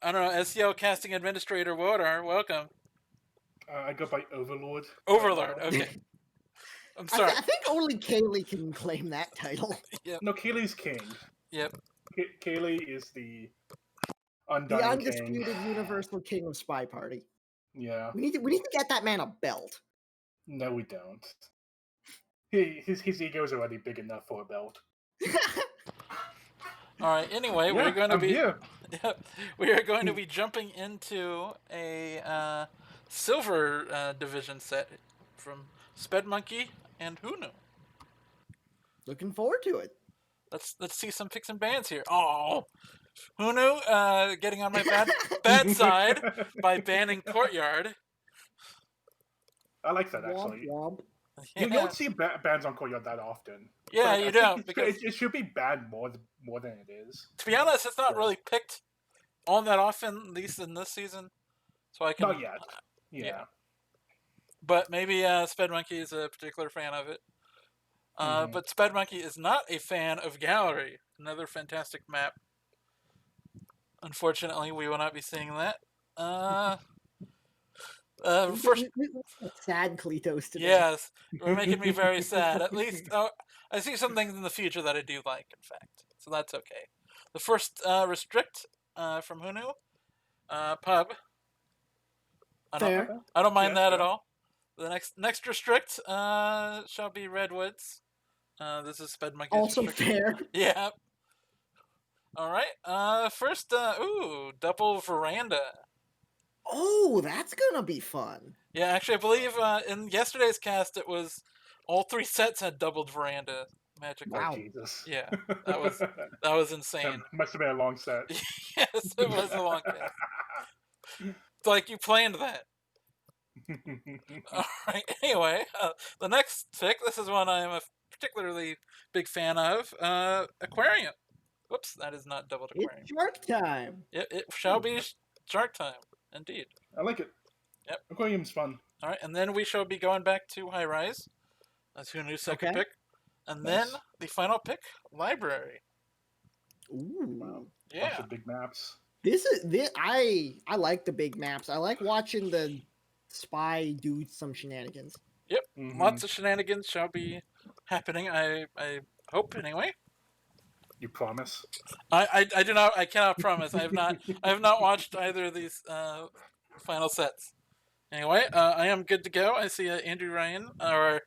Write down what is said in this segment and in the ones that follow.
I don't know, SEO casting administrator Wodar, welcome. I go by Overlord. Overlord, okay. I'm sorry. I think only Kaylee can claim that title. Yep. No, Kaylee's king. Yep. Kaylee is the The undying undisputed king. universal king of Spy Party. Yeah. We need to get that man a belt. No, we don't. His ego is already big enough for a belt. All right. Anyway, Yeah, we are going to be jumping into a silver division set from SpedMonkey and Hunu. Looking forward to it. Let's see some picks and bans here. Oh, Hunu getting on my bad side by banning Courtyard. I like that actually. Womp, womp. Yeah. You don't see bans on Courtyard that often. Yeah, you don't, because it should be banned more than it is. To be honest, it's not really picked on that often, at least in this season. So I can. Not yet. Yeah. But maybe SpedMonkey is a particular fan of it. But SpedMonkey is not a fan of Gallery, another fantastic map. Unfortunately, we will not be seeing that. First, sad Kletos today. Yes, we're making me very sad. At least I see some things in the future that I do like, in fact. So that's okay. The first restrict from Hunu, pub. I don't mind that at all. The next restrict shall be Redwoods. This is SpedMonkey's also restrict. fair. Yeah. All right. First, double veranda. Oh, that's gonna be fun. Yeah, actually, I believe in yesterday's cast it was all three sets had doubled veranda magically. Wow. Oh, Jesus. Yeah, that was insane. That must have been a long set. Yes, it was a long cast. It's like you planned that. All right. Anyway, the next pick. This is one I am a particularly big fan of. Aquarium. Whoops, that is not doubled aquarium. It's shark time. It shall be shark time. Indeed. I like it. Yep. Aquarium's fun. All right, and then we shall be going back to High Rise. That's Hunu's second pick. And then the final pick, Library. Ooh. Wow. Yeah. Bunch of big maps. I like the big maps. I like watching the spy do some shenanigans. Yep. Lots of shenanigans shall be happening, I hope, anyway. You promise? I do not. I cannot promise. I have not watched either of these final sets. Anyway, I am good to go. I see Andrew Ryan, or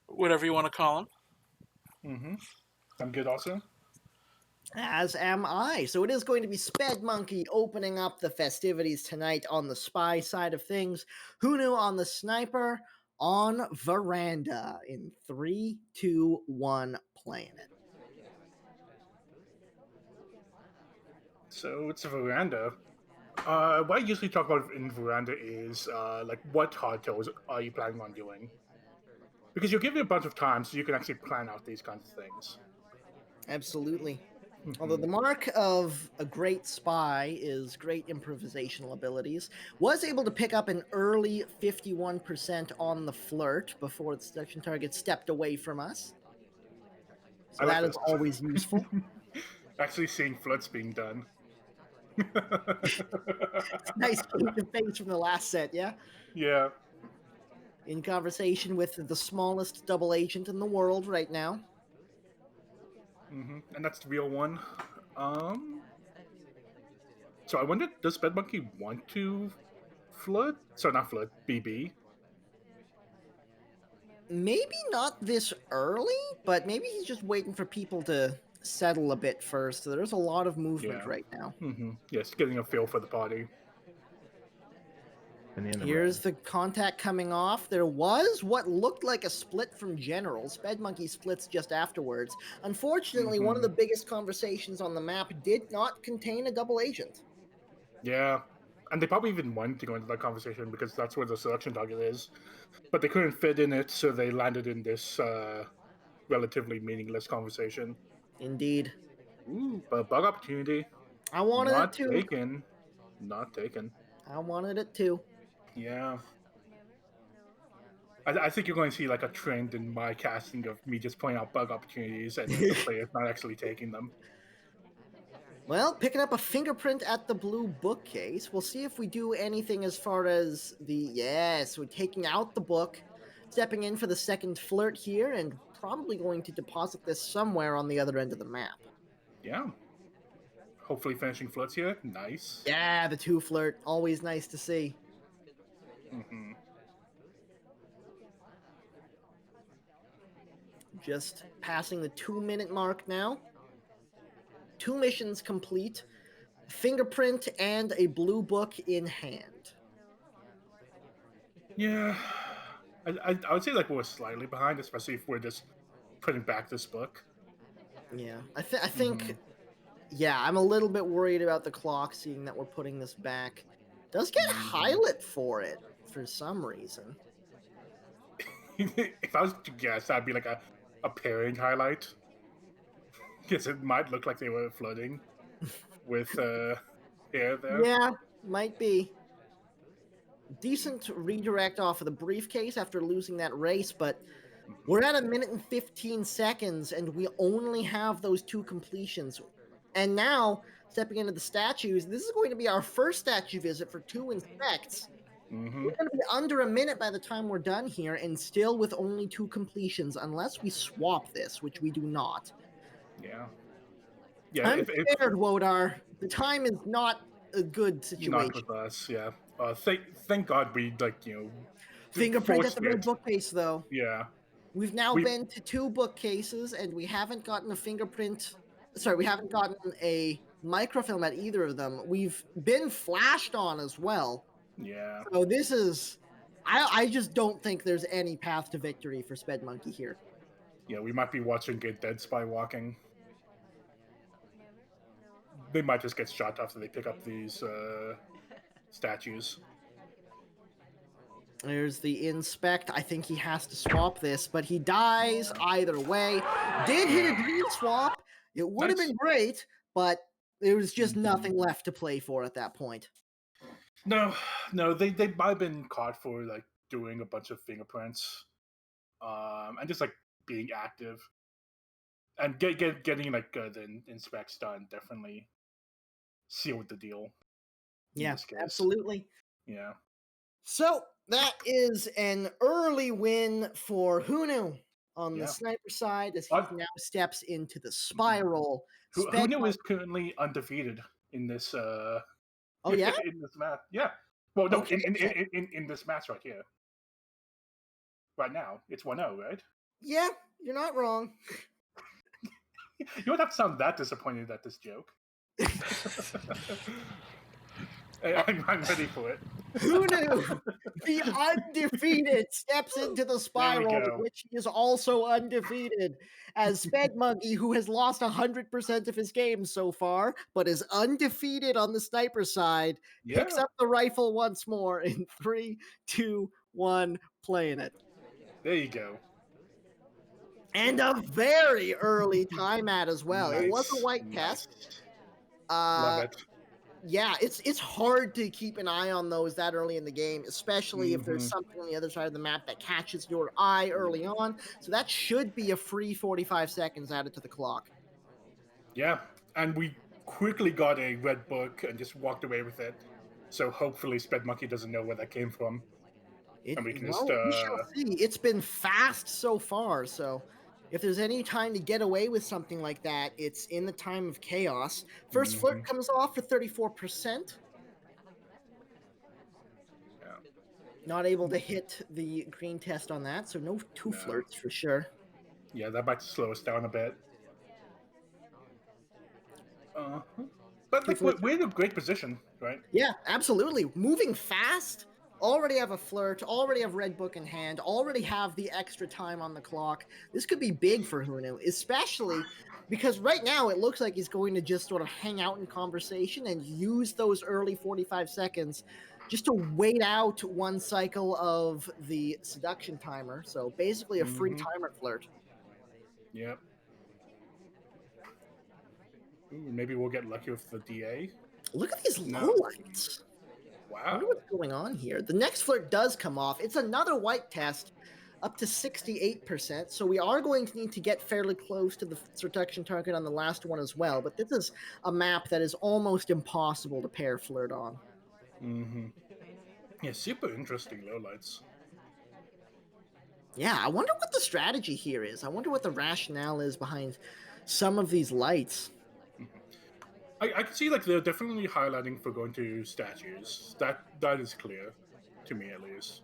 whatever you want to call him. I'm good also. As am I. So it is going to be SpedMonkey opening up the festivities tonight on the spy side of things. Hunu on the sniper on veranda in 3, 2, 1, playing it. So it's a veranda. What I usually talk about in veranda is like what hardtails are you planning on doing? Because you'll give you a bunch of time so you can actually plan out these kinds of things. Absolutely. Although the mark of a great spy is great improvisational abilities, was able to pick up an early 51% on the flirt before the seduction target stepped away from us. So that is always useful. Actually seeing flirts being done. Nice face from the last set, yeah? Yeah. In conversation with the smallest double agent in the world right now. And that's the real one. So I wonder, does SpedMonkey want to flirt? So not flirt, BB. Maybe not this early, but maybe he's just waiting for people to settle a bit first. So there's a lot of movement right now. Yes, getting a feel for the party. Here's the contact coming off. There was what looked like a split from General. SpedMonkey splits just afterwards. Unfortunately, one of the biggest conversations on the map did not contain a double agent. Yeah, and they probably even wanted to go into that conversation because that's where the selection target is. But they couldn't fit in it, so they landed in this relatively meaningless conversation. Indeed. Ooh, but bug opportunity. I wanted it too. Not taken. I wanted it too. Yeah. I think you're going to see like a trend in my casting of me just pointing out bug opportunities and the players not actually taking them. Well, picking up a fingerprint at the blue bookcase. We'll see if we do anything as far as yes, we're taking out the book, stepping in for the second flirt here, and probably going to deposit this somewhere on the other end of the map. Yeah. Hopefully finishing flirts here. Nice. Yeah, the 2 flirt, always nice to see. Mm-hmm. Just passing the 2-minute mark now. 2 missions complete. Fingerprint and a blue book in hand. Yeah. I would say like we're slightly behind, especially if we're just putting back this book. Yeah, I think, yeah, I'm a little bit worried about the clock, seeing that we're putting this back. Does get highlight for it for some reason. If I was to guess, that'd be like a pairing highlight. Because it might look like they were flirting with hair there. Yeah, might be. Decent redirect off of the briefcase after losing that race, but we're at 1 minute and 15 seconds, and we only have those 2 completions. And now, stepping into the statues, this is going to be our first statue visit for 2 inspects. Mm-hmm. We're going to be under a minute by the time we're done here, and still with only 2 completions, unless we swap this, which we do not. Yeah. Yeah. I'm scared, Wodar. The time is not a good situation. Not with us, yeah. Thank God we Fingerprint at forced the blue it. bookcase, though. Yeah. We've now been to 2 bookcases, and we haven't gotten a fingerprint. Sorry, we haven't gotten a microfilm at either of them. We've been flashed on as well. Yeah. So this is, I just don't think there's any path to victory for SpedMonkey here. Yeah, we might be watching a dead spy walking. They might just get shot after they pick up these statues. There's the inspect. I think he has to swap this, but he dies either way. Did hit a green swap. It would have been great, but there was just nothing left to play for at that point. No, they might have been caught for like doing a bunch of fingerprints, and just like being active, and getting like the inspects done definitely sealed the deal. Yeah, absolutely. Yeah. So that is an early win for Hunu on the sniper side, as he now steps into the spiral. Hunu is currently undefeated in this. Oh yeah, in this match. Yeah. Well, no, in this match right here. Right now, it's 1-0, right? Yeah, you're not wrong. You don't have to sound that disappointed at this joke. I'm ready for it. Who knew? The undefeated steps into the spiral, which is also undefeated, as SpedMonkey, who has lost 100% of his games so far, but is undefeated on the sniper side, picks up the rifle once more in 3, 2, 1, playing it. There you go. And a very early timeout as well. Nice. It was a white test. Love it. Yeah, it's hard to keep an eye on those that early in the game, especially if there's something on the other side of the map that catches your eye early on. So that should be a free 45 seconds added to the clock. Yeah, and we quickly got a red book and just walked away with it. So hopefully SpedMonkey doesn't know where that came from. And we can we shall see. It's been fast so far, so if there's any time to get away with something like that, it's in the time of chaos. First flirt comes off for 34%. Yeah. Not able to hit the green test on that, so no flirts for sure. Yeah, that might slow us down a bit. But like, we're in a great position, right? Yeah, absolutely. Moving fast. Already have a flirt, already have red book in hand, already have the extra time on the clock. This could be big for Hunu, especially because right now it looks like he's going to just sort of hang out in conversation and use those early 45 seconds just to wait out one cycle of the seduction timer. So basically a free timer flirt. Yep. Ooh, maybe we'll get lucky with the DA. Look at these lowlights. Wow. I wonder what's going on here. The next flirt does come off. It's another white test. up to 68%. So we are going to need to get fairly close to the reduction target on the last one as well. But this is a map that is almost impossible to pair flirt on. Mm-hmm. Yeah, super interesting lowlights. Yeah, I wonder what the strategy here is. I wonder what the rationale is behind some of these lights. I can see like they're definitely highlighting for going to statues. That is clear to me at least.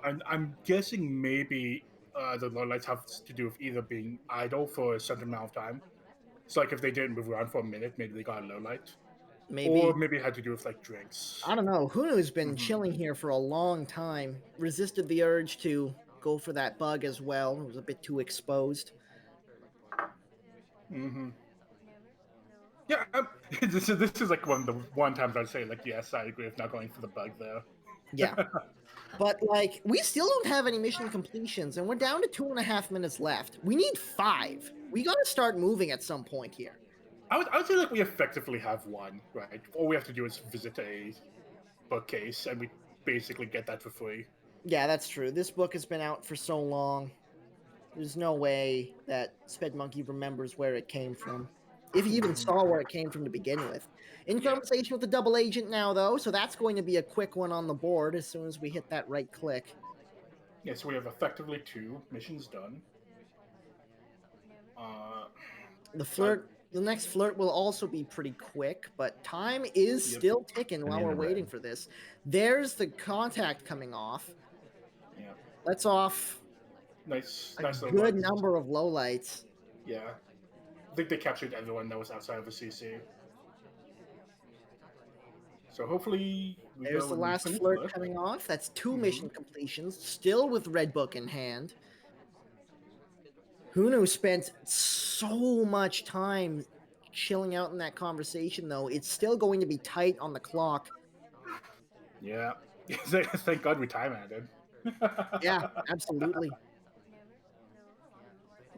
And I'm guessing maybe the lowlights have to do with either being idle for a certain amount of time. So like if they didn't move around for a minute, maybe they got a low light. Maybe, Or maybe it had to do with like drinks. I don't know. Hunu's been Mhm. chilling here for a long time. Resisted the urge to go for that bug as well. It was a bit too exposed. Mm-hmm. Yeah, this is like one of the one times I'd say like yes, I agree with not going for the bug there. Yeah. But like, we still don't have any mission completions, and we're down to 2.5 minutes left. We need 5. We got to start moving at some point here. I would say like we effectively have one, right? All we have to do is visit a bookcase, and we basically get that for free. Yeah, that's true. This book has been out for so long. There's no way that SpedMonkey remembers where it came from. If he even saw where it came from to begin with. In Yeah. conversation with the double agent now, though, so that's going to be a quick one on the board as soon as we hit that right click. Yeah, so we have effectively 2 missions done. The next flirt will also be pretty quick, but time is Yep. still ticking while in we're the waiting red. for this. There's the contact coming off. Yeah, That's off nice a little good lights. number of lowlights. Yeah, I think they captured everyone that was outside of the CC. So hopefully we There's go the and last finish flirt flirt. coming off. That's 2 Mhm. mission completions, still with Red Book in hand. Hunu spent so much time chilling out in that conversation, though. It's still going to be tight on the clock. Yeah, thank God we time added. Yeah, absolutely.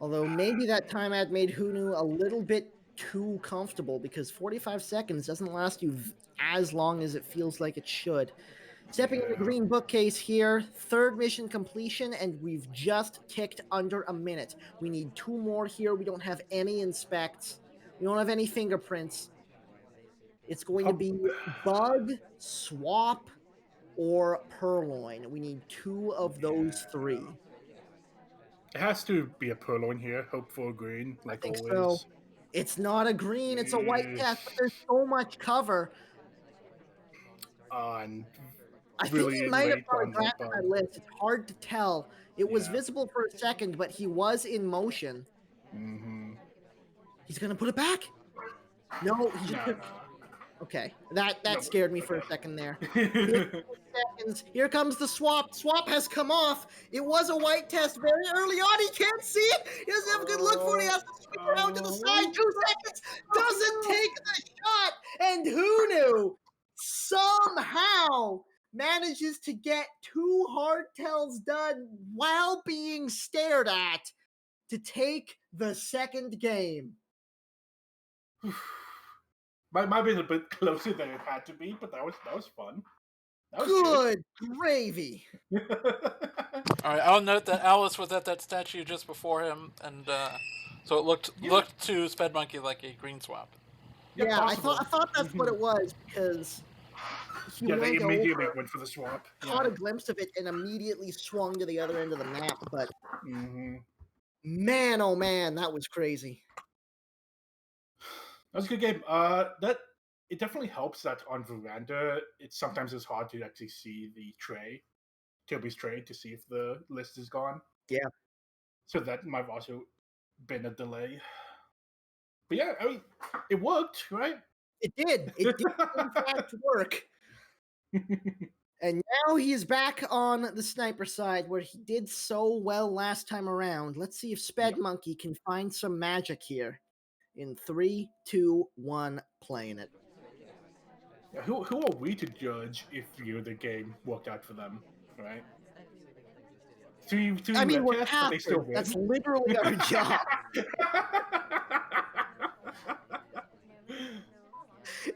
Although maybe that time ad made Hunu a little bit too comfortable because 45 seconds doesn't last you as long as it feels like it should. Stepping in the Yeah. green bookcase here, 3rd mission completion, and we've just ticked under a minute. We need 2 more here. We don't have any inspects. We don't have any fingerprints. It's going to be bug, swap, or purloin. We need 2 of those 3. It has to be a purloin here. Hope for a green, I like think always. so. It's not a green, it's a white test, but there's so much cover. And I think really he might have late got a on the glance at my bug. list. It's hard to tell. It was Yeah. visible for a second, but he was in motion. Mm-hmm. He's gonna put it back. No, he just Nah, put. Okay, that No, scared me for a second there. nah. 15 seconds. Here comes the swap. Swap has come off. It was a white test very early on. He can't see it. He doesn't have a good look for it. He has to swing around to the side. 2 seconds. Doesn't take the shot. And who knew? Somehow manages to get 2 hardtails done while being stared at to take the second game. Might have been a bit closer than it had to be, but that was fun. That was Good gravy. good. All right, I'll note that Alice was at that statue just before him, and so it looked to SpedMonkey like a green swap. Yeah, possible. I thought that's what it was because he Yeah, they went immediately over, went for the swap. caught a glimpse of it, and immediately swung to the other end of the map. But Mm-hmm. man, oh man, that was crazy. That was a good game. That it definitely helps that on Veranda, it sometimes is hard to actually see the tray, Toby's tray, to see if the list is gone. Yeah. So that might have also been a delay. But yeah, I mean, it worked, right? It did. It did, in fact, work. And now he's back on the sniper side where he did so well last time around. Let's see if SpedMonkey can find some magic here. In 3, 2, 1, playing it. Yeah, who are we to judge if the game worked out for them, right? Three I mean, red we're casts, but they still captains. win. That's literally our job.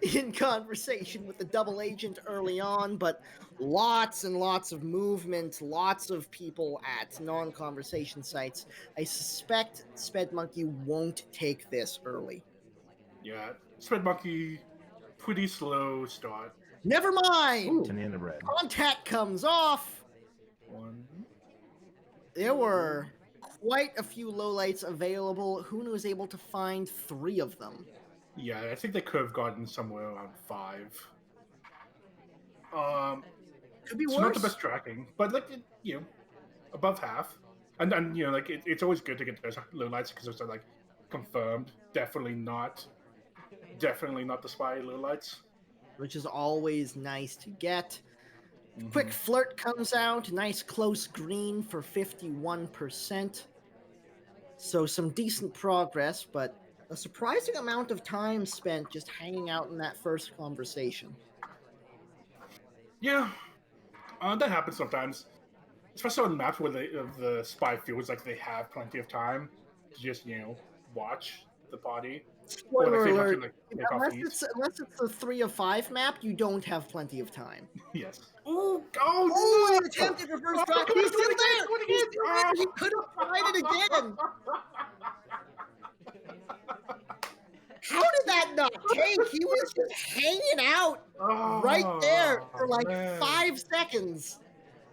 in conversation with the double agent early on, but lots and lots of movement, lots of people at non-conversation sites. I suspect SpedMonkey won't take this early. Yeah, SpedMonkey, pretty slow start. Never mind! Banana bread. Contact comes off! One. There were quite a few lowlights available. Hunu was able to find 3 of them. Yeah, I think they could have gotten somewhere around 5. Could be It's worse. not the best tracking, but like above half. And like it's always good to get those lowlights because those are like confirmed. Definitely not the spy lowlights. Which is always nice to get. Mhm. Quick flirt comes out. Nice close green for 51%. So some decent progress, but a surprising amount of time spent just hanging out in that first conversation. Yeah, that happens sometimes, especially on maps where the spy feels like they have plenty of time to just watch the party. Or Spoiler like they have alert, to like take off heat. unless it's a 3 of 5 map, you don't have plenty of time. Yes. Ooh, Oh, no! the attempted reverse drive. Come on, He's do it still again, there! do it He's again! still there! He could have tried it again! How did that not take? He was just hanging out right there for like man. 5 seconds.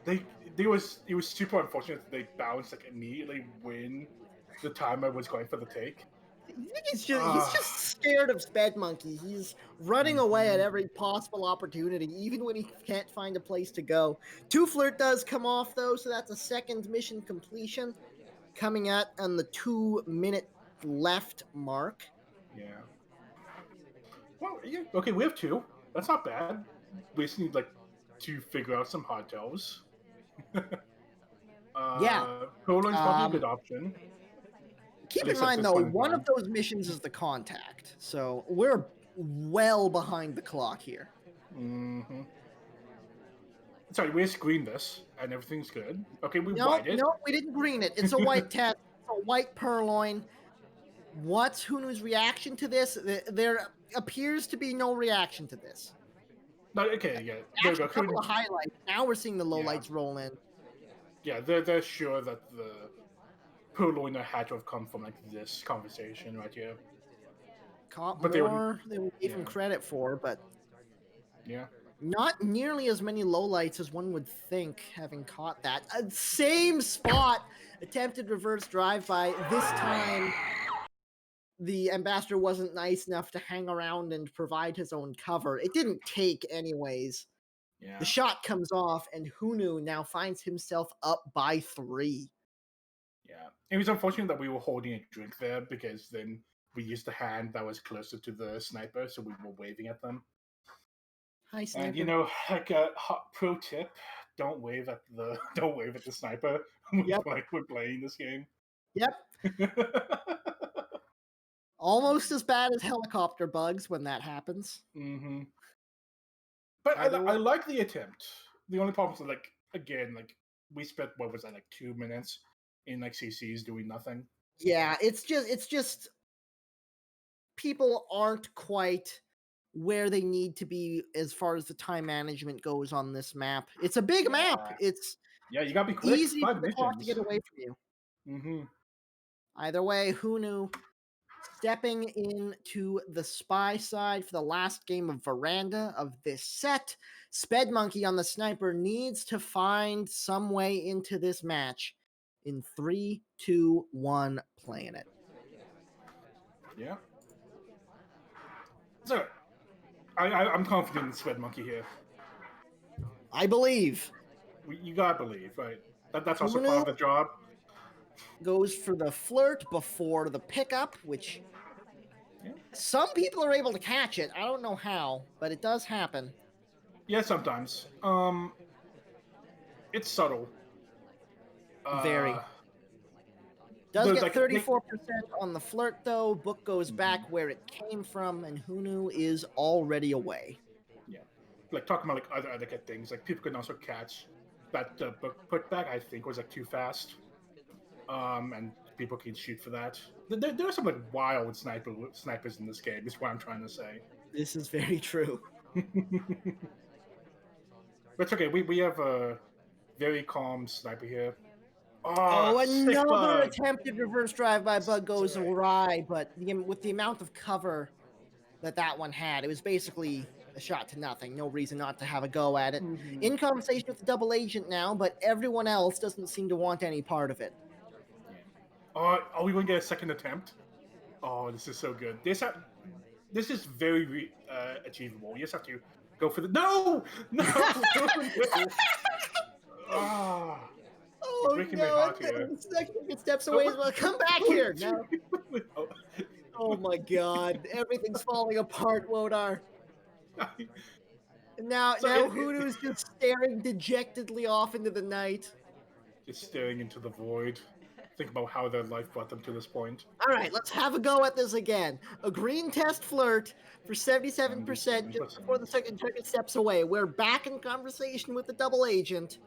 It was super unfortunate that they bounced like immediately when the timer was going for the take. I think he's just scared of SpedMonkey. He's running away at every possible opportunity, even when he can't find a place to go. 2 flirt does come off though, so that's a second mission completion coming at on the 2-minute left mark. Yeah. Well, yeah, okay, we have 2. That's not bad. We just need like to figure out some hotels. Yeah. Poland's probably a good option. Keep At in least at mind this though, point in one time. of those missions is the contact, so we're well behind the clock here. Mm-hmm. Sorry, we screened this and everything's good. Okay, we No, whited. no, we didn't green it. It's a white test. It's a white purloin. What's Hunu's reaction to this? There appears to be no reaction to this. No, okay, yeah. There we After go. a couple of highlights, now we're seeing the lowlights roll in. Yeah, they're sure that the purloiner had to have come from like this conversation right here. Caught But more than we gave him credit for, but yeah. not nearly as many lowlights as one would think, having caught that. Same spot, attempted reverse drive-by. This time, the ambassador wasn't nice enough to hang around and provide his own cover. It didn't take anyways. Yeah. The shot comes off, and Hunu now finds himself up by 3. Yeah. It was unfortunate that we were holding a drink there because then we used the hand that was closer to the sniper, so we were waving at them. Hi, sniper. And like a hot pro tip: don't wave at the sniper Yep. when we're playing this game. Yep. Almost as bad as helicopter bugs when that happens. Mm-hmm. But I like the attempt. The only problem is like again, like we spent what was that, like 2 minutes in like CCs doing nothing. Yeah, it's just people aren't quite where they need to be as far as the time management goes on this map. It's a big map. It's you gotta be quick. easy 5 for the clock to missions. get away from you. Mm-hmm. Either way, Hunu stepping into the spy side for the last game of Veranda of this set. SpedMonkey on the sniper needs to find some way into this match. In 3, 2, 1, playing it. Yeah. So, I'm confident in SpedMonkey here. I believe. You gotta believe, right? That's also Hunu part of the job. goes for the flirt before the pickup, which some people are able to catch it. I don't know how, but it does happen. Yeah, sometimes. It's subtle. Very. Does there's get like 34% on the flirt, though. Book goes back where it came from, and Hunu is already away. Yeah. Like, talking about like other good things, like people can also catch that book putback, I think, was like too fast. And people can shoot for that. There are some like wild snipers in this game, is what I'm trying to say. This is very true. But it's okay. We have a very calm sniper here. Oh, Sick another bug. attempted reverse drive by bug goes Sick. awry, but with the amount of cover that one had, it was basically a shot to nothing. No reason not to have a go at it. Mhm. In conversation with the double agent now, but everyone else doesn't seem to want any part of it. Are we going to get a second attempt? Oh, this is so good. This is very achievable. You just have to go for the no. Ah, you're Oh breaking my no! heart here. The second it steps away as well. Come back here! No. Oh. Oh my god! Everything's falling apart, Wodar. Now Hunu's just staring dejectedly off into the night. Just staring into the void. Think about how their life brought them to this point. All right, let's have a go at this again. A green test flirt for 77% just before the second target steps away. We're back in conversation with the double agent.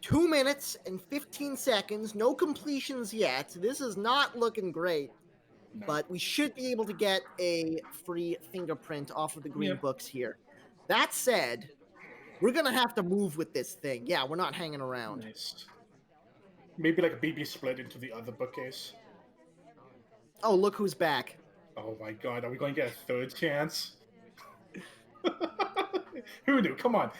2 minutes and 15 seconds. No completions yet. This is not looking great. No. But we should be able to get a free fingerprint off of the green books here. That said, we're going to have to move with this thing. Yeah, we're not hanging around. Nice. Maybe like a BB split into the other bookcase. Oh, look who's back. Oh my god, are we going to get a third chance? Who knew? Come on.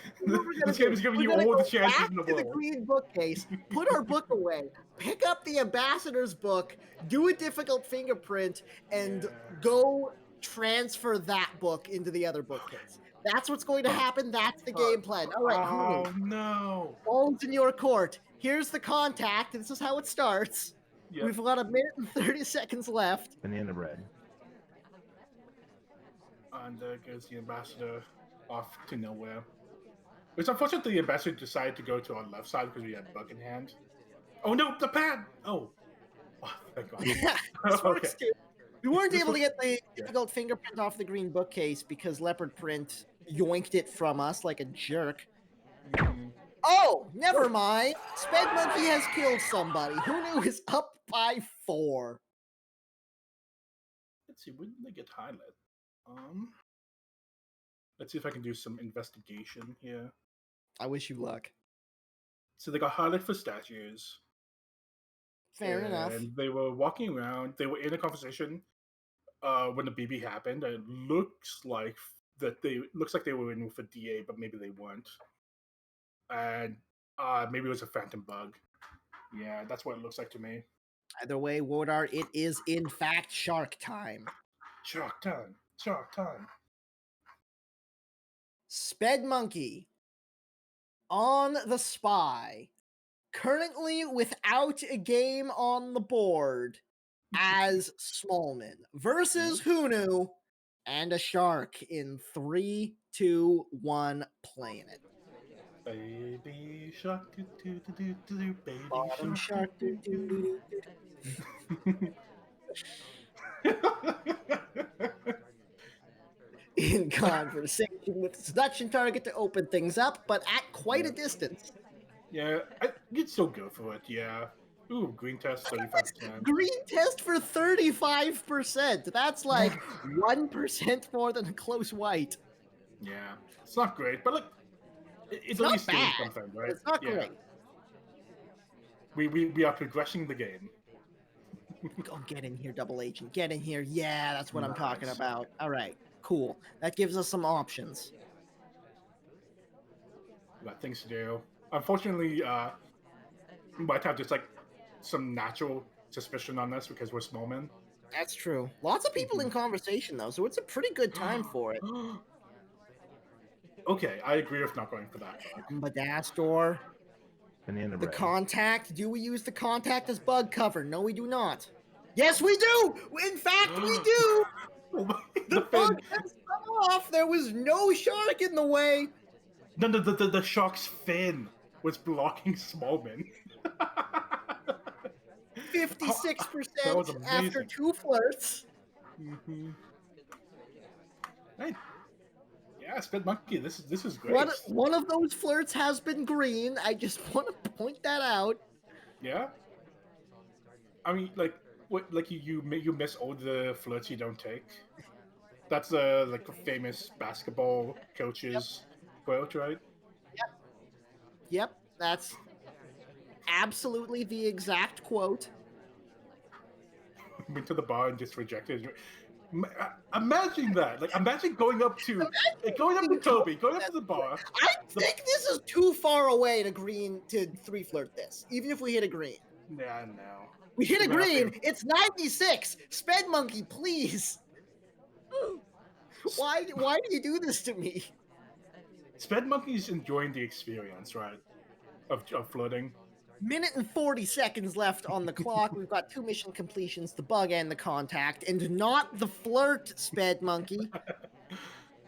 This game is giving you all the chances in the world. The green bookcase, put our book away, pick up the ambassador's book, do a difficult fingerprint, and go transfer that book into the other bookcase. That's what's going to happen. That's the game plan. All right, oh no. Ball's in your court. Here's the contact. This is how it starts. Yep. We've got 1 minute and 30 seconds left. Banana bread. And there goes the ambassador off to nowhere. It's unfortunate the ambassador decided to go to our left side because we had bug in hand. Oh no, the pad! Oh, thank God. Yeah, this works too. We weren't able to get the difficult fingerprint off the green bookcase because Leopard Print yoinked it from us like a jerk. Oh, never mind. Spedmonkey has killed somebody. Hunu is up by 4. Let's see, when did they get highlight? Let's see if I can do some investigation here. I wish you luck. So they got highlight for statues. Fair enough. And they were walking around. They were in a conversation when the BB happened. And it looks like they were in with a DA, but maybe they weren't. And maybe it was a phantom bug. Yeah, that's what it looks like to me. Either way, Wodar, it is in fact shark time. Shark time. Shark time. Spedmonkey on the spy, currently without a game on the board as Smallman versus Hunu and a shark in 3, 2, 1, playing it. Baby shark, do do do do do, baby Bottom shark, do do do do. In conversation with the seduction target to open things up, but at quite a distance. Yeah, you'd still go for it, yeah. Ooh, green test, 35%. Green test for 35%. That's like 1% more than a close white. Yeah, it's not great, but look, it's at not least doing bad, something, right? It's not great. We are progressing the game. Oh, get in here, double agent. Get in here. Yeah, that's what I'm talking about. All right, cool. That gives us some options. We got things to do. Unfortunately, we might have just like some natural suspicion on this because we're smallmen. That's true. Lots of people in conversation though, so it's a pretty good time for it. Okay, I agree with not going for that. Badastor. Banana The bread. contact. Do we use the contact as bug cover? No, we do not. Yes, we do! In fact, we do! The bug has come off. There was no shark in the way. No, the shark's fin was blocking Smallman. 56% after 2 flirts. Mm-hmm. Hey. Yeah, SpedMonkey, this is great. One of those flirts has been green. I just want to point that out. Yeah. I mean, like, what? Like you miss all the flirts you don't take. That's like a famous basketball coach's quote, right? Yep, that's absolutely the exact quote. Went to the bar and just rejected. Imagine that. Like, imagine going up to Toby, going up to the bar. I think this is too far away to three flirt this. Even if we hit a green, Yeah, no. we hit a We're gonna have green. to- It's 96. Spedmonkey, please. Why do you do this to me? Spedmonkey's enjoying the experience, right? Of flirting. Minute and 40 seconds left on the clock. We've got 2 mission completions, the bug and the contact, and not the flirt, Spedmonkey.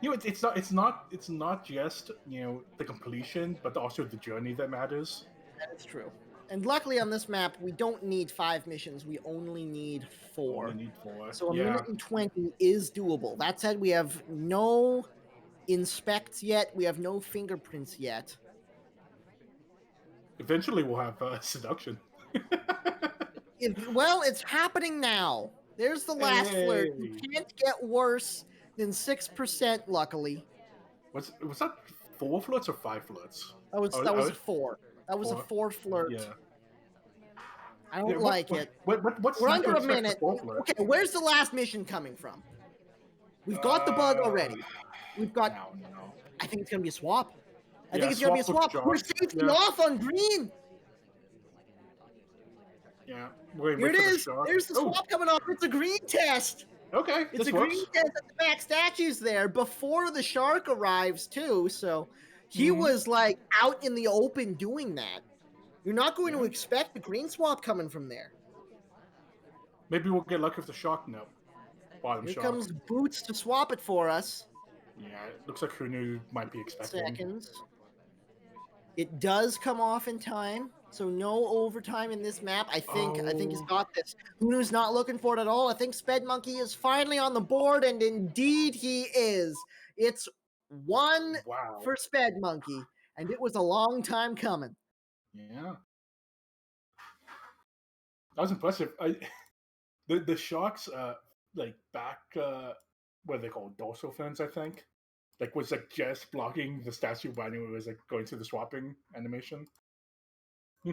You know, it's not just the completion, but also the journey that matters. That is true. And luckily on this map, we don't need 5 missions. We only need 4. Only need 4. So a Yeah. minute and 20 is doable. That said, we have no inspects yet. We have no fingerprints yet. Eventually, we'll have seduction. Well, it's happening now. There's the last flirt. You Hey. can't get worse than 6%, luckily. Was that 4 flirts or 5 flirts? That was a 4. That was a 4 flirt. Yeah. I don't like it. What's We're not under to a expect minute. for 4 flirts? Okay, where's the last mission coming from? We've got the bug already. We've got. No. I think it's gonna be a swap. I Yeah, think it's gonna be a swap swap. with We're Josh. safety Yeah. off on green. Yeah. Here it is. There's the Oh, swap coming off. It's a green test. okay. It's This a works. green test at the back statues there before the shark arrives too. So he was like out in the open doing that. You're not going to Yeah. expect the green swap coming from there. Maybe we'll get lucky with the shark. No. Bottom Here shark. comes Boots to swap it for us. Yeah, it looks like Hunu might be expecting. Seconds. It does come off in time, so no overtime in this map. I think he's got this. Hunu's not looking for it at all. I think Spedmonkey is finally on the board, and indeed he is. It's 1 Wow. for Spedmonkey, and it was a long time coming. Yeah. That was impressive. The sharks like back what are they called? Dorsal fins, I think. Like was like just blocking the statue when it was like going through the swapping animation. All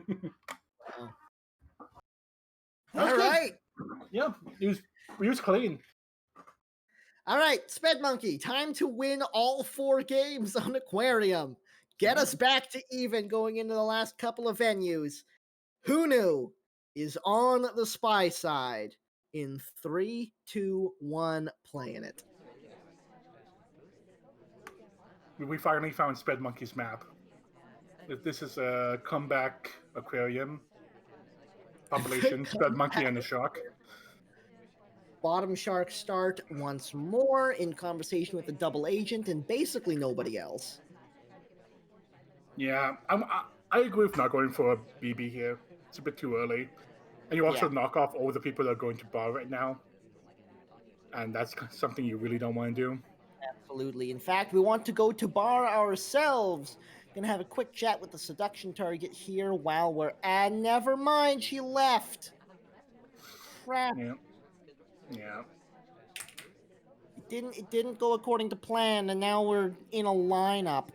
good. right. Yeah, he was clean. All right, Spedmonkey, time to win all 4 games on Aquarium. Get us back to even going into the last couple of venues. Hunu is on the spy side in 3, 2, 1, playing it. We finally found Spedmonkey's map. This is a comeback aquarium. Population, Spedmonkey and the shark. Bottom shark start once more in conversation with the double agent and basically nobody else. Yeah, I agree with not going for a BB here. It's a bit too early. And you also knock off all the people that are going to bar right now. And that's something you really don't want to do. Absolutely. In fact, we want to go to bar ourselves. Gonna have a quick chat with the seduction target here while we're at. Never mind, she left. Crap. Yeah. It didn't go according to plan, and now we're in a lineup.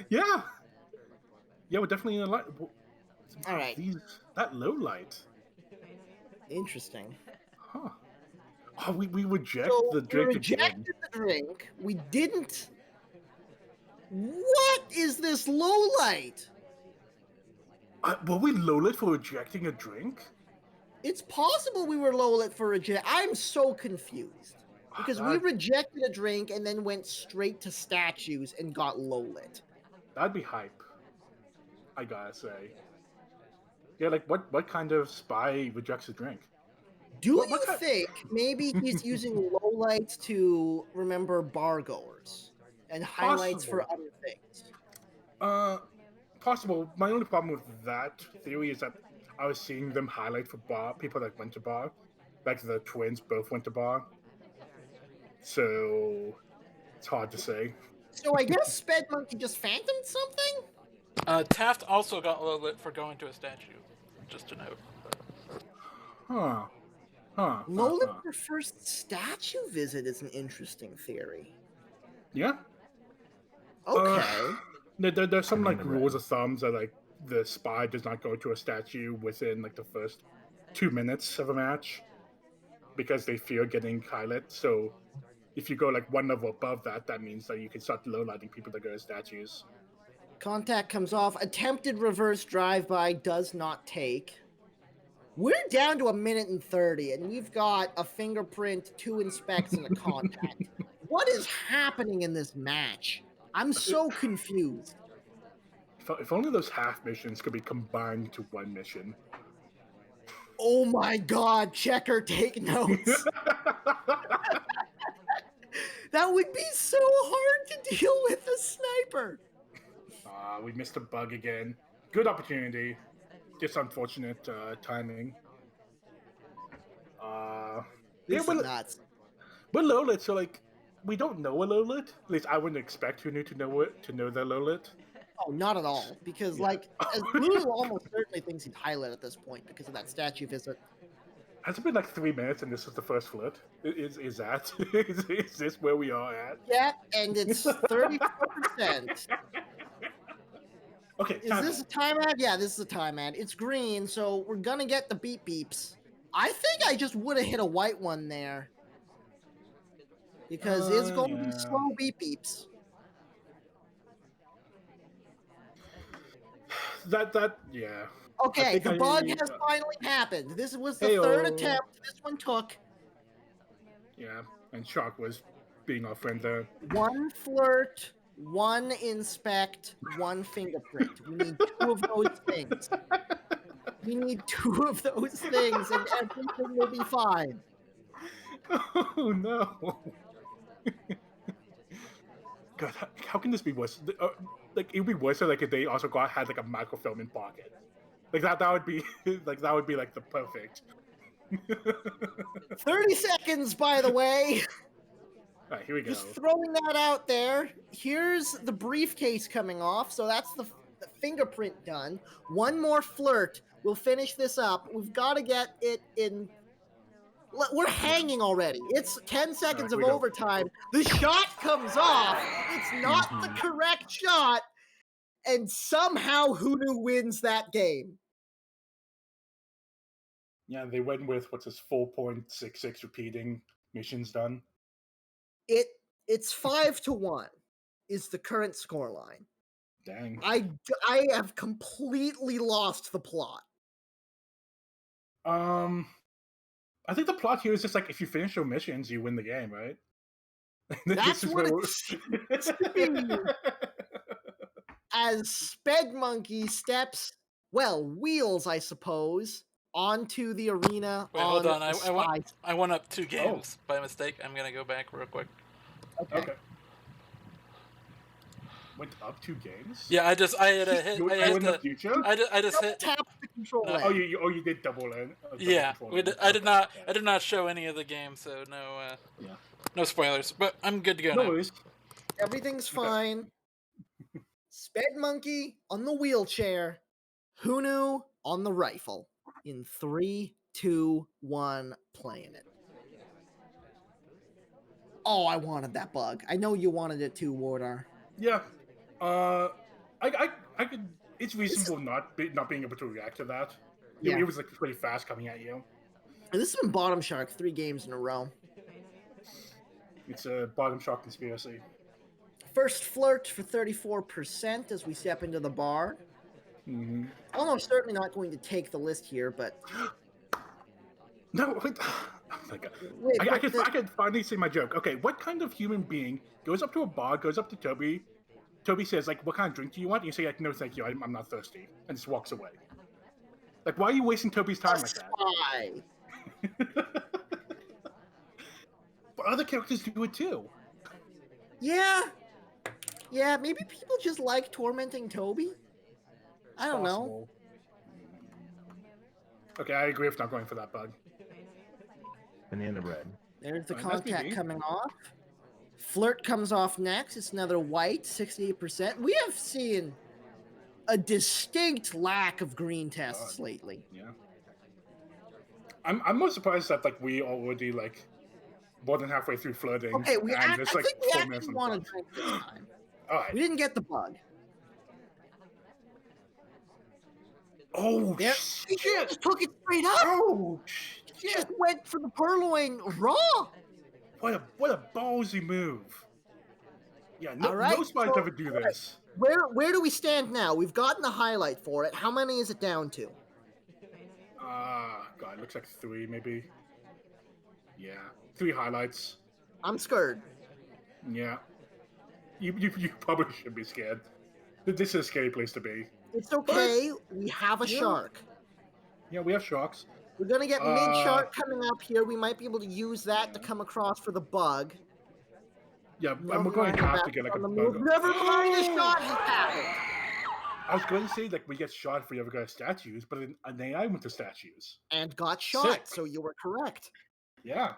Yeah, we're definitely in a light. All right. That low light. Interesting. Huh. Oh, we reject So the drink we rejected again. the drink. We didn't. What is this low light? Were we low lit for rejecting a drink? It's possible we were low lit for reject. I'm so confused because we rejected a drink and then went straight to statues and got low lit. That'd be hype, I gotta say. Yeah, like what kind of spy rejects a drink? Do you think maybe he's using low lights to remember bar goers and highlights for other things? Possible. My only problem with that theory is that I was seeing them highlight for bar people that went to bar, like the twins both went to bar. So it's hard to say. So I guess Spedmonkey just phantomed something? Taft also got low lit for going to a statue, just to note. Huh. Lola prefers statue visit is an interesting theory. Yeah. Okay. There's some like rules of thumbs that like the spy does not go to a statue within like the first 2 minutes of a match because they fear getting highlight. So if you go like one level above that, that means that you can start low lighting people that go to statues. Contact comes off. Attempted reverse drive-by does not take. We're down to 1:30, and we've got a fingerprint, 2 inspects, and a contact. What is happening in this match? I'm so confused. If only those half missions could be combined to one mission. Oh my god, Checker, take notes. That would be so hard to deal with a sniper. We missed a bug again. Good opportunity. Just unfortunate timing. This is nuts. We're low-lit, so like we don't know a low-lit. At least I wouldn't expect Hunu to know they're low-lit. Oh, not at all. Because like Hunu almost certainly thinks he's highlight at this point because of that statue visit. Has it been like 3 minutes and this is the first flirt? Is that is this where we are at? Yeah, and it's 34%. Okay, is this a time ad? Yeah, this is a time ad. It's green, so we're gonna get the beep beeps. I think I just would have hit a white one there. Because it's going to be slow beep beeps. Yeah. Okay, the bug has finally happened. This was the third attempt this one took. Yeah, and Shark was being our friend there. 1 flirt, 1 inspect, 1 fingerprint. We need 2 of those things. We need 2 of those things, and everything will be fine. Oh no! God, how can this be worse? Like it would be worse if they also had like a microfilm in pocket. Like that would be like the perfect. 30 seconds, by the way. All right, here we go. Just throwing that out there. Here's the briefcase coming off, so that's the fingerprint done. 1 more flirt. We'll finish this up. We've got to get it in. We're hanging already. It's 10 seconds of overtime. The shot comes off. It's not the correct shot. And somehow Hunu wins that game. Yeah, they went with what's this 4.66 repeating missions done. It's 5-1 is the current scoreline. Dang. I have completely lost the plot. I think the plot here is just like if you finish your missions, you win the game, right? That's what it seems to be. As Spedmonkey wheels, I suppose, onto the arena. Wait, hold on. I went up 2 games by mistake. I'm gonna go back real quick. Okay. Went up 2 games? Yeah, I had a hit. I just hit. Tap the control. No. You did double in. Yeah, I did not. I did not show any of the games, so no spoilers. But I'm good to go now. Worries. Everything's fine. Spedmonkey on the wheelchair, Hunu on the rifle. In 3, 2, 1, playing it. Oh, I wanted that bug. I know you wanted it too, Wardar. Yeah. I could. It's reasonable not being able to react to that. Yeah. It was like pretty fast coming at you. And this has been Bottom Shark 3 games in a row. It's a Bottom Shark conspiracy. First flirt for 34% as we step into the bar. Mm-hmm. Almost certainly not going to take the list here, but no. Wait. Oh my God. I could finally say my joke. Okay, what kind of human being goes up to a bar, goes up to Toby? Toby says, like, what kind of drink do you want? And you say, like, no, thank you, I'm not thirsty. And just walks away. Like, why are you wasting Toby's time like that? But other characters do it too. Yeah, maybe people just like tormenting Toby. I don't know. Okay, I agree with not going for that bug. Banana bread. There's the contact coming off. Flirt comes off next. It's another white, 68%. We have seen a distinct lack of green tests lately. Yeah. I'm more surprised that like we already like more than halfway through flirting, Okay, and there's I like think we 4 minutes actually on the want to clock. drink this time. All right. We didn't get the bug. Oh There, he shit! just took it straight up. Oh He shit! just went for the purloin raw. What a ballsy move! Yeah, All right, no spies so- ever do this. Where do we stand now? We've gotten the highlight for it. How many is it down to? God, looks like 3 maybe. Yeah, 3 highlights. I'm scared. Yeah, you probably should be scared. This is a scary place to be. It's okay. We have a Yeah. shark. Yeah, we have sharks. We're gonna get mid shark coming up here. We might be able to use that to come across for the bug. Yeah, and Never we're going mind to have about to get like a on the bug. move. Never mind, a shot has happened. I was going to say like we get shot if we ever go to statues, but an AI went to statues. And got shot, Sick. so you were correct. Yeah.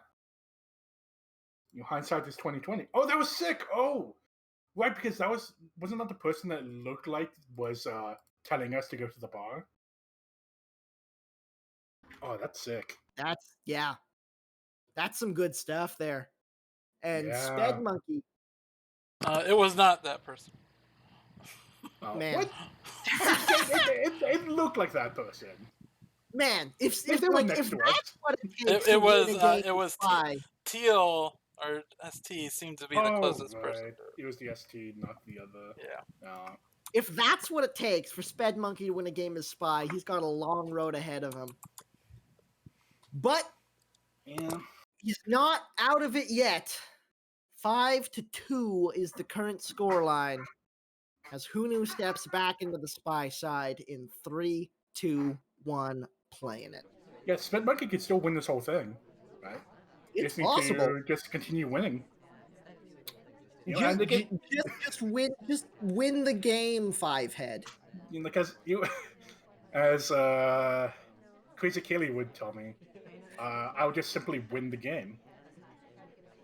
Hindsight is 2020. Oh, that was sick. Oh, right, because wasn't that the person that looked like was telling us to go to the bar? Oh, that's sick. That's some good stuff there. And Yeah. spedmonkey, It was not that person. man. What? it looked like that person. Man, if They were like next if to that's us. what it takes It to was win a game it was Spy, Teal or ST seemed to be the closest person. Right. It was the ST, not the other. Yeah. if that's what it takes for spedmonkey to win a game as Spy, he's got a long road ahead of him. But Yeah. he's not out of it yet. 5-2 is the current scoreline as Hunu steps back into the Spy side in 3, 2, 1, playing it. Yeah, SpedMonkey could still win this whole thing, right? It's Just need possible. to just continue winning. Just win the game, 5-head. As Crazy Kelly would tell me, I would just simply win the game.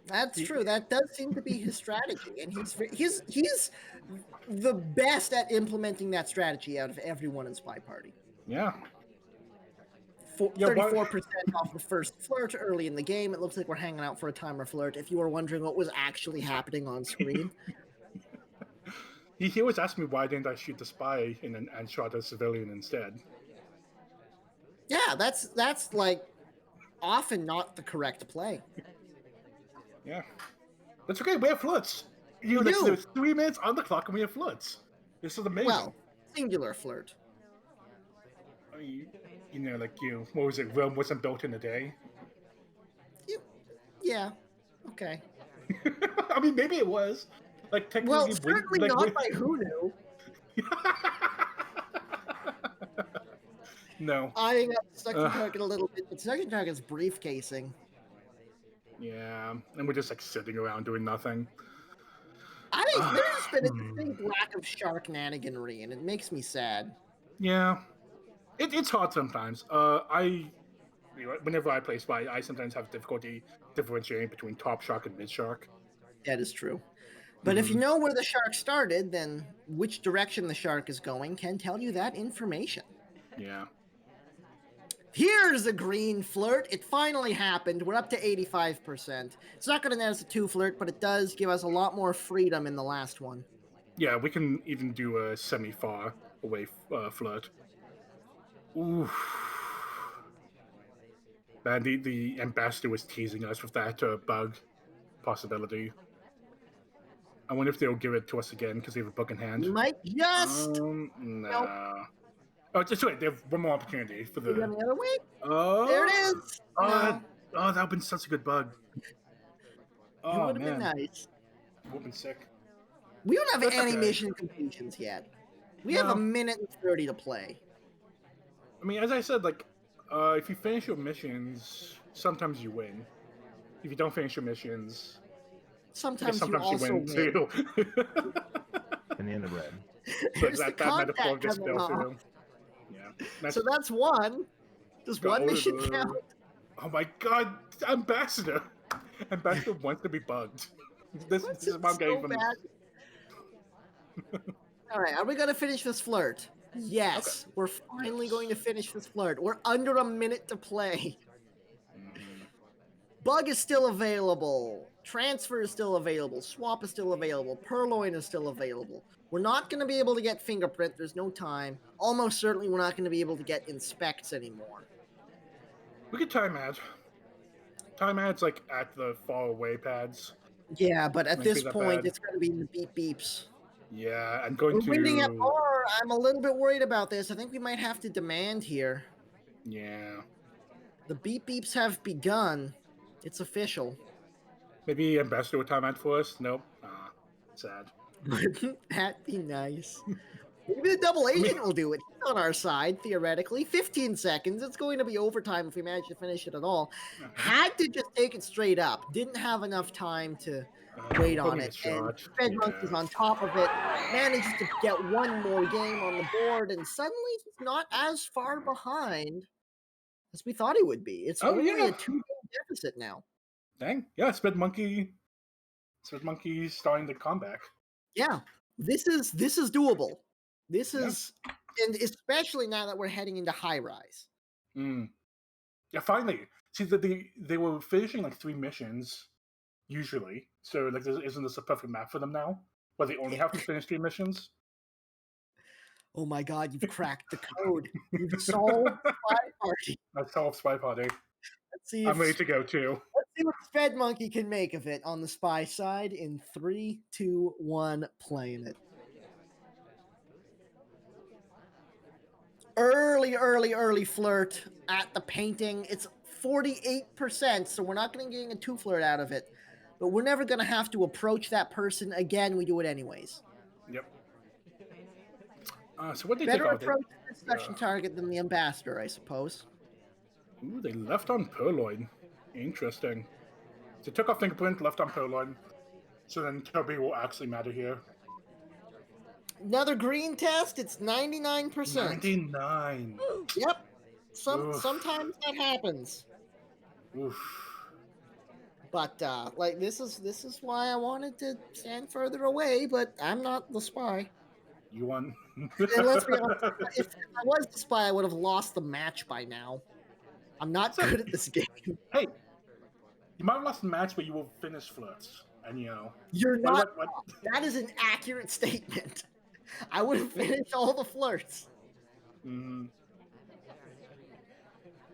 That's true. That does seem to be his strategy, and he's the best at implementing that strategy out of everyone in Spy Party. Yeah. 34% off the first flirt early in the game. It looks like we're hanging out for a timer flirt. If you were wondering what was actually happening on screen, he always asked me why didn't I shoot the spy and shot a civilian instead. yeah, that's like often not the correct play. Yeah, that's okay. We have flirts. There's 3 minutes on the clock and we have flirts. This is amazing. Well, singular flirt. I mean, what was it? Rome wasn't built in a day. Yeah. Okay. I mean, maybe it was. Like technically, Well, certainly not by Hunu. No. Eyeing up Suction Target a little bit, but Suction Target's briefcasing. Yeah, and we're just like sitting around doing nothing. I think there's been a distinct lack of shark-naniganry, and it makes me sad. Yeah, it's hard sometimes. Whenever I play Spy, I sometimes have difficulty differentiating between top shark and mid shark. That is true. But if you know where the shark started, then which direction the shark is going can tell you that information. Yeah. Here's a green flirt. It finally happened. We're up to 85%. It's not going to net us a 2 flirt, but it does give us a lot more freedom in the last one. Yeah, we can even do a semi-far away flirt. Ooh. Man, the ambassador was teasing us with that bug possibility. I wonder if they'll give it to us again because they have a book in hand. You might just... No. Nope. Oh, just wait. They have one more opportunity for the... The other way? Oh, There it is. Oh, No. that would have been such a good bug. It would have been nice. It would have been sick. We don't have That's any okay. mission completions yet. We have No. a minute and 30 to play. I mean, as I said, like, if you finish your missions, sometimes you win. If you don't finish your missions, Sometimes you you also win too. Banana bread. There's that the metaphor contact just coming fell off. through. Yeah. So that's one. Does Go one mission over. count? Oh my god, Ambassador! Ambassador wants to be bugged. This is what I'm getting from bad. All right, are we going to finish this flirt? Yes, we're finally going to finish this flirt. We're under a minute to play. Bug is still available. Transfer is still available. Swap is still available. Purloin is still available. We're not going to be able to get Fingerprint. There's no time. Almost certainly we're not going to be able to get Inspects anymore. We could time add. Time ad's like at the far away pads. Yeah, but at Might this be that point, bad. it's going to be in the beep beeps. Yeah, and going We're waiting at to. bar. I'm a little bit worried about this. I think we might have to demand here. Yeah. The beep beeps have begun. It's official. Maybe Ambassador with time ad for us? Nope. Sad. Wouldn't that be nice? Maybe the double agent will do it. He's on our side, theoretically. 15 seconds. It's going to be overtime if we manage to finish it at all. Had to just take it straight up. Didn't have enough time to wait on Putting it. a And shot. SpedMonkey's on top of it. Manages to get one more game on the board, and suddenly he's not as far behind as we thought he would be. It's only a 2-game deficit now. Dang. Yeah, SpedMonkey's starting the comeback. Yeah. This is doable. This is, and especially now that we're heading into high rise. Yeah, finally. See, they were finishing like 3 missions usually, so like, isn't this a perfect map for them now? Where they only have to finish 3 missions. Oh my God! You've cracked the code. You've solved SpyParty. I solved SpyParty. Let's see. I'm ready to go too. Let's see what SpedMonkey can make of it on the spy side in 3, 2, 1. Playing it. Early flirt at the painting. It's 48%, so we're not going to get a 2 flirt out of it. But we're never going to have to approach that person again. We do it anyways. Yep. So what they Better take out? approach the discussion target than the ambassador, I suppose. Ooh, they left on Purloin. Interesting. They took off Fingerprint, left on Purloin. So then Toby will actually matter here. Another green test. It's 99%. 99. Yep. Sometimes that happens. Oof. But like this is why I wanted to stand further away. But I'm not the spy. You won. And let's be honest. If I was the spy, I would have lost the match by now. I'm not good at this game. Hey, you might have lost the match, but you will finish flirts. And You're not. What? That is an accurate statement. I would have finished all the flirts. Mm.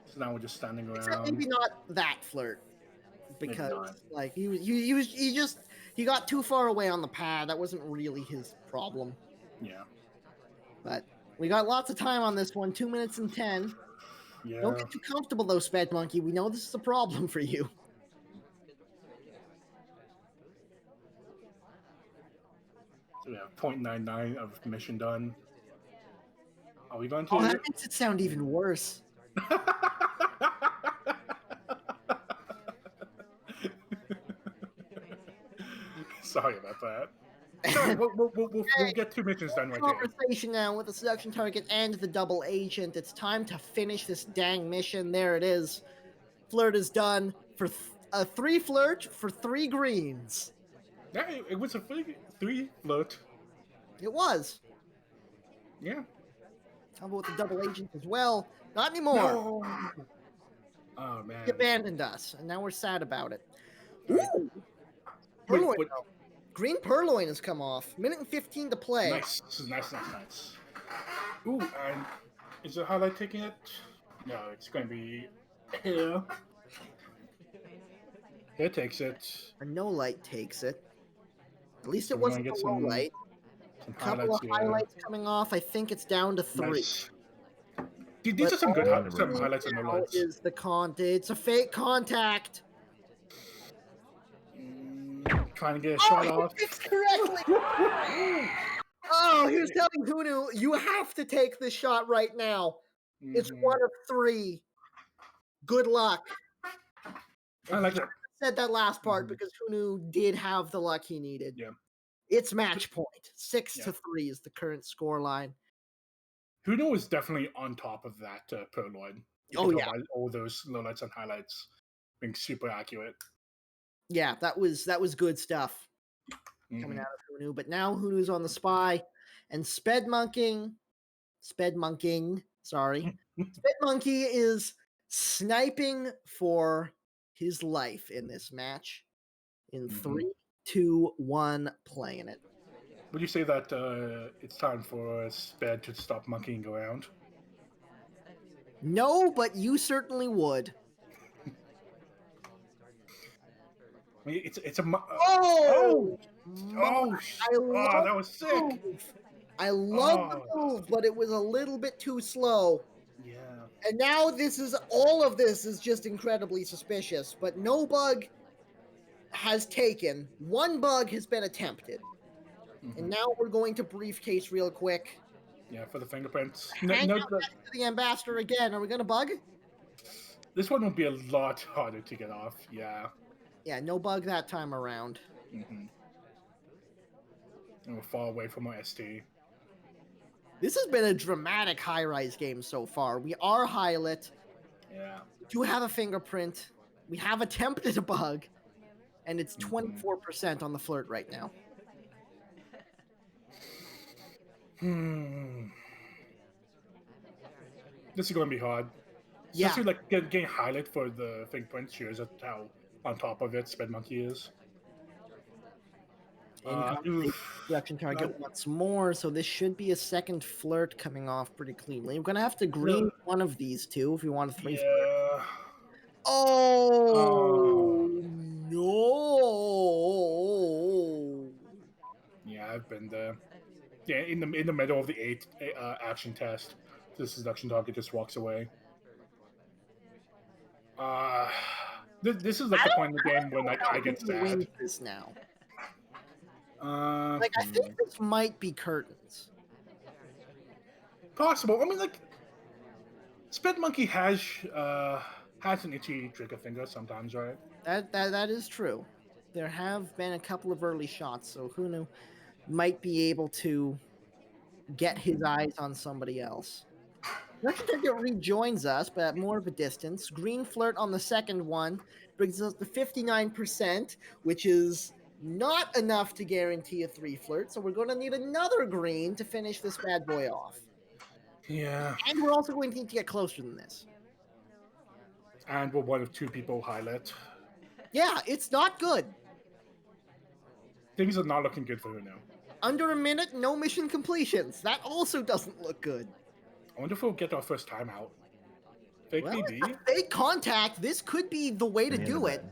So now we're just standing around. Except maybe not that flirt, because like he got too far away on the pad. That wasn't really his problem. Yeah. But we got lots of time on this one. 2 minutes and 10. Yeah. Don't get too comfortable though, SpedMonkey. We know this is a problem for you. So we have 0.99 of mission done. Are we going to? Oh, that makes it sound even worse. Sorry about that. Sorry, we'll get 2 missions done right here. Conversation now with the seduction target and the double agent. It's time to finish this dang mission. There it is. Flirt is done for a 3 flirt for 3 greens. Yeah, it was a 3 float. It was. Yeah. How about the double agent as well? Not anymore. No. Oh man. He abandoned us, and now we're sad about it. Right. Ooh. Wait, Purloin, what? though. Green Purloin has come off. Minute and 15 to play. Nice. This is nice. Ooh, and is the highlight taking it? No, it's going to be here. Here takes it. A no light takes it. At least So it we're wasn't gonna a get low some light. A couple of highlights coming off. I think it's down to 3. Nice. These are some good highlights and Now lowlights. is the it's a fake contact. Trying to get a shot off. He fixed correctly. Oh, he was telling Hunu, you have to take this shot right now. It's 1 of 3. Good luck. I like that. I said that last part because Hunu did have the luck he needed. Yeah. It's match point. 6 to 3 is the current score line. Hunu is definitely on top of that Purloin. Oh, yeah. All those lowlights and highlights being super accurate. Yeah, that was good stuff coming out of Hunu. But now Hunu's on the spy, and SpedMonkey, sorry. SpedMonkey is sniping for his life in this match. In Mhm. 3, 2, 1, playing it. Would you say that it's time for Sped to stop monkeying around? No, but you certainly would. I mean, it's a Oh! that was sick. Move. I love the Oh. move, but it was a little bit too slow. Yeah. And now all of this is just incredibly suspicious, but no bug has taken. One bug has been attempted. And Mhm. now we're going to briefcase real quick. Yeah, for the fingerprints. Hang out next to the ambassador again. Are we going to bug? This one will be a lot harder to get off. Yeah. Yeah, no bug that time around. Mm-hmm. And we're far away from our ST. This has been a dramatic high-rise game so far. We are high-lit. Yeah. We do have a fingerprint. We have attempted a bug. And it's 24% on the flirt right now. This is going to be hard. Yeah. Especially like getting highlight for the fingerprint shows at how on top of it SpedMonkey is. Production target once more, so this should be a second flirt coming off pretty cleanly. We're gonna have to green one of these two if we want a 3 flirt. Oh no! Yeah, I've been there. Yeah, in the middle of the 8 action test, the seduction target just walks away. This is like the point in the game when like I get sad. This now. I think this might be curtains. Possible. I mean, like, SpedMonkey has an itchy trigger finger sometimes, right? That is true. There have been a couple of early shots, so Hunu might be able to get his eyes on somebody else. Production target rejoins us, but at more of a distance. Green flirt on the second one brings us to 59%, which is not enough to guarantee a 3 flirt, so we're going to need another green to finish this bad boy off. Yeah. And we're also going to need to get closer than this. And we're one of 2 people highlight. Yeah, it's not good. Things are not looking good for her now. Under a minute, no mission completions. That also doesn't look good. I wonder if we'll get our first time out. Fake BB? Fake contact. This could be the way to do it.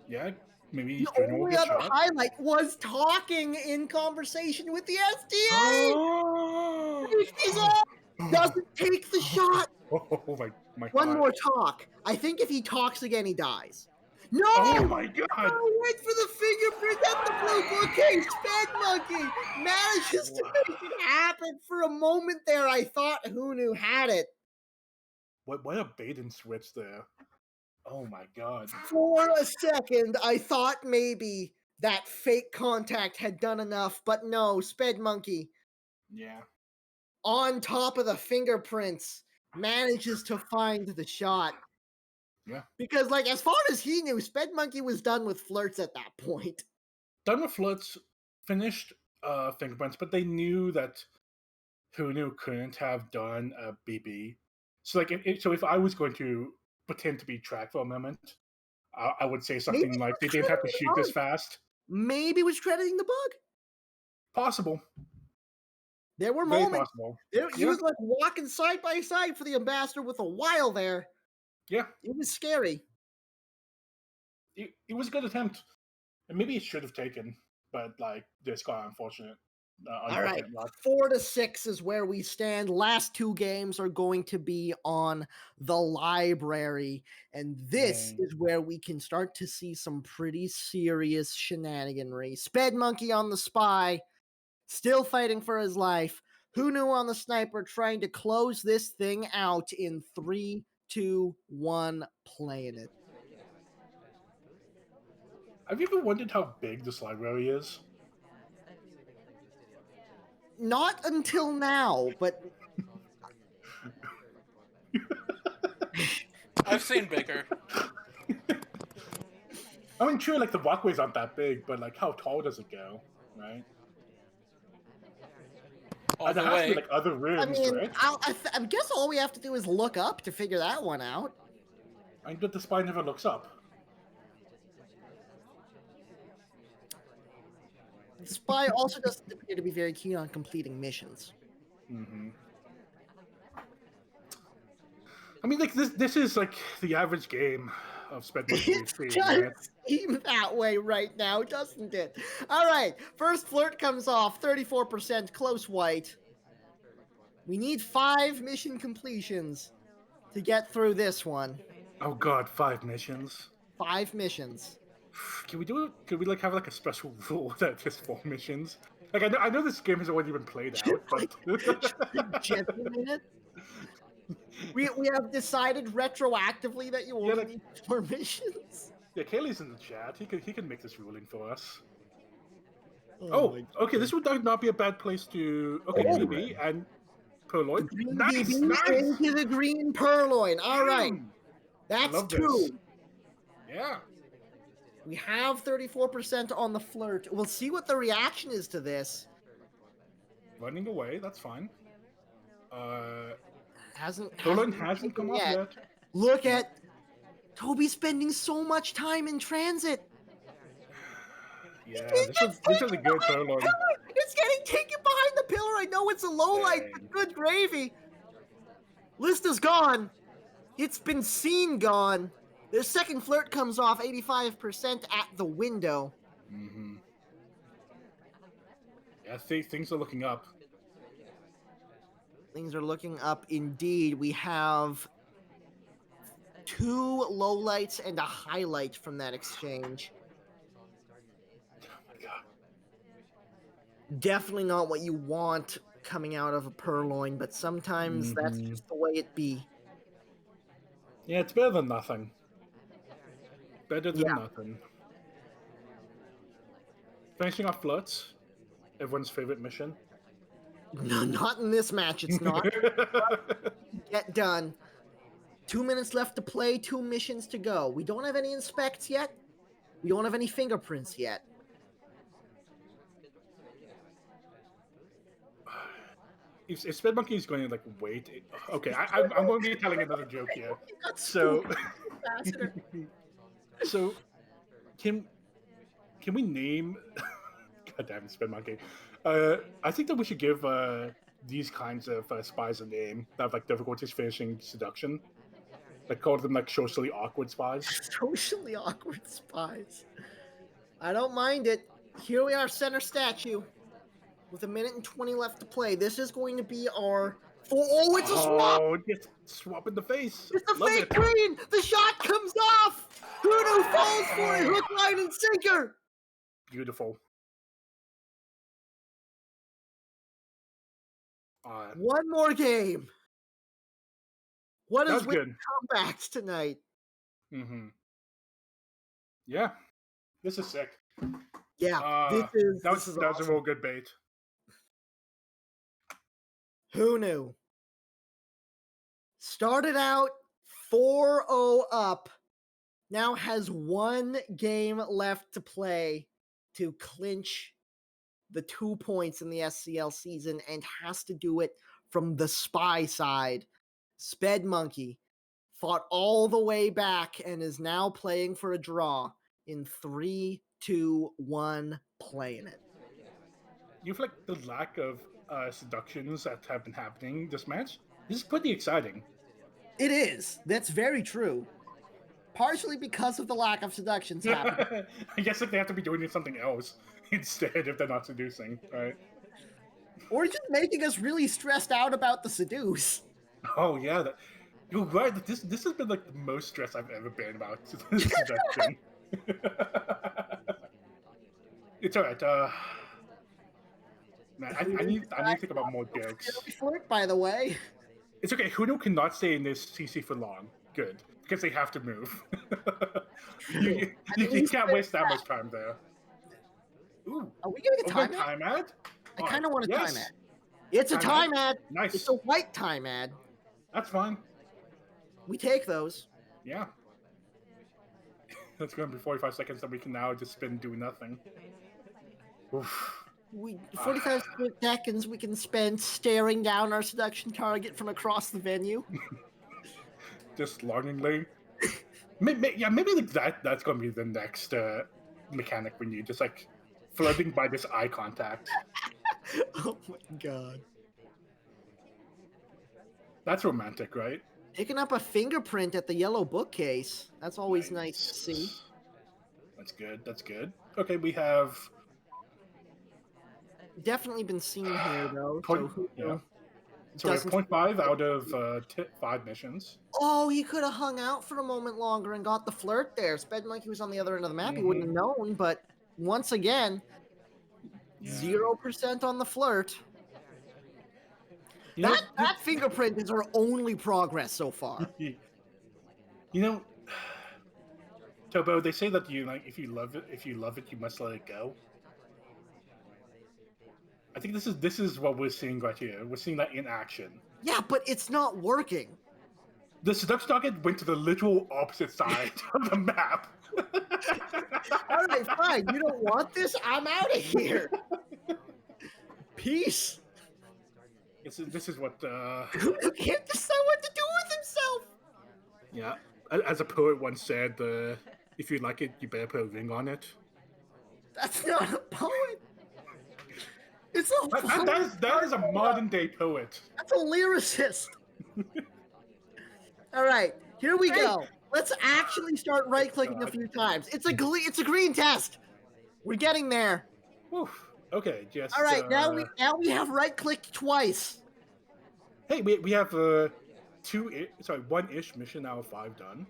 Yeah, maybe the only other highlight was talking in conversation with the STA. Doesn't take the shot. Oh my God. One more talk. I think if he talks again, he dies. No! Oh my God! Oh, wait for the fingerprint at the blue bookcase. SpedMonkey manages to make it happen. For a moment there, I thought Hunu had it. What a bait and switch there. Oh my God. For a second, I thought maybe that fake contact had done enough, but no, SpedMonkey. Yeah. On top of the fingerprints, manages to find the shot. Yeah. Because, like, as far as he knew, SpedMonkey was done with flirts at that point. Done with flirts, finished fingerprints, but they knew that Hunu couldn't have done a BB. So, like, if I was going to pretend to be tracked for a moment, I would say something like they didn't have to shoot this fast. Maybe was crediting the bug. Possible. There were Very moments. possible. He was like walking side by side for the ambassador with a while there. Yeah. It was scary. It was a good attempt. And maybe it should have taken, but like this got unfortunate. All right, 4-6 is where we stand. Last 2 games are going to be on the library, and this is where we can start to see some pretty serious shenaniganry. SpedMonkey on the spy, still fighting for his life. Hunu on the sniper, trying to close this thing out in 3, 2, 1, playing it. Have you ever wondered how big this library is? Not until now, but I've seen bigger. I mean, true, like the walkways aren't that big, but like how tall does it go, right? All there the has way. to be like other rooms, right? I guess all we have to do is look up to figure that one out. I mean, but the spy never looks up. The spy also doesn't appear to be very keen on completing missions. Mm-hmm. I mean, like this is like the average game of SpedMonkey we've It seen, does right? seem that way right now, doesn't it? All right, first flirt comes off, 34% close white. We need 5 mission completions to get through this one. Oh god, 5 missions. 5 missions. Can we do it? Can we like have like a special rule that just 4 missions? Like I know this game has already been played out, but Just a minute. We have decided retroactively that you Yeah, only like- need 4 missions. yeah, Kaylee's in the chat. He can make this ruling for us. my Oh, okay. God. This would not be a bad place to. Okay, Oh. BB and Purloin. Green Nice, BB nice. into the green purloin. All right, Mm, that's love 2. this. Yeah. We have 34% on the flirt. We'll see what the reaction is to this. Running away. That's fine. Hasn't hasn't come off yet. Look at Toby spending so much time in transit. Yeah, this is a good Purloin. It's getting taken behind the pillar. I know it's a low light, Dang. but good gravy. List is gone. It's been seen gone. The second flirt comes off 85% at the window. Mm-hmm. Yeah, things are looking up. Things are looking up indeed. We have 2 lowlights and a highlight from that exchange. Oh my god. Definitely not what you want coming out of a purloin, but sometimes that's Mhm. just the way it be. Yeah, it's better than nothing. Better than Yeah. nothing. Finishing off flirts. Everyone's favorite mission. No, not in this match. It's not. Get done. 2 minutes left to play, 2 missions to go. We don't have any inspects yet. We don't have any fingerprints yet. if SpedMonkey is going to like wait, okay, I'm going to be telling another joke here. So, so can we name? Goddamn SpedMonkey. I think that we should give these kinds of spies a name that have like difficulties finishing seduction. Like call them like socially awkward spies. Socially awkward spies. I don't mind it. Here we are, center statue. With 1:20 left to play. This is going to be our... Oh, it's a swap! Oh, just swap in the face. It's a Love fake it. green! The shot comes off! Hunu falls for it! Hook, line, and sinker! Beautiful. One more game. What That is was with good. comebacks tonight? Mm-hmm. Yeah, this is sick. Yeah, that was awesome. a real good bait. Who knew? Started out 4-0 up. Now has 1 game left to play to clinch the 2 points in the SCL season and has to do it from the spy side. SpedMonkey fought all the way back and is now playing for a draw in 3, 2, 1, playing it. You feel like the lack of seductions that have been happening this match? This is pretty exciting. It is. That's very true. Partially because of the lack of seductions happening. I guess like they have to be doing something else instead if they're not seducing, right? Or just making us really stressed out about the seduce. Oh yeah, you're right. This has been like the most stress I've ever been about seduction. It's alright. Man, I need to think about more jokes. Flirt, by the way. It's okay. Hunu cannot stay in this CC for long. Good, because they have to move. you can't waste that much time there. Ooh, are we getting a time ad? Time ad? I kind of want a yes. time ad. It's a time ad. Nice. It's a white time ad. That's fine. We take those. Yeah. That's going to be 45 seconds that we can now just spend doing nothing. Oof. 45 seconds we can spend staring down our seduction target from across the venue. Just longingly. Maybe like that's going to be the next mechanic we need. Just like flirting by this eye contact. Oh my god. That's romantic, right? Picking up a fingerprint at the yellow bookcase. That's always nice to see. That's good. That's good. Okay, we have Definitely been seen here though. Point- So who yeah. So we have doesn't 0.5 out of 5 missions. Oh, he could have hung out for a moment longer and got the flirt there. Spedmonkey was on the other end of the map. He wouldn't have known, but once again, 0% on the flirt. You know, That fingerprint is our only progress so far. you know, Tobo, they say that if you love it, you must let it go. I think this is what we're seeing right here. We're seeing that in action. Yeah, but it's not working. The seduction target went to the literal opposite side of the map. All right, fine. You don't want this? I'm out of here. Peace. This is what. Who can't decide what to do with himself? Yeah, as a poet once said, if you like it, you better put a ring on it. That's not a poet. It's a that is a modern day poet. That's a lyricist. All right, here we go. Let's actually start right-clicking a few times. It's a green test. We're getting there. Oof. Okay, just. All right, now we have right-clicked twice. Hey, we have one-ish mission out of 5 done.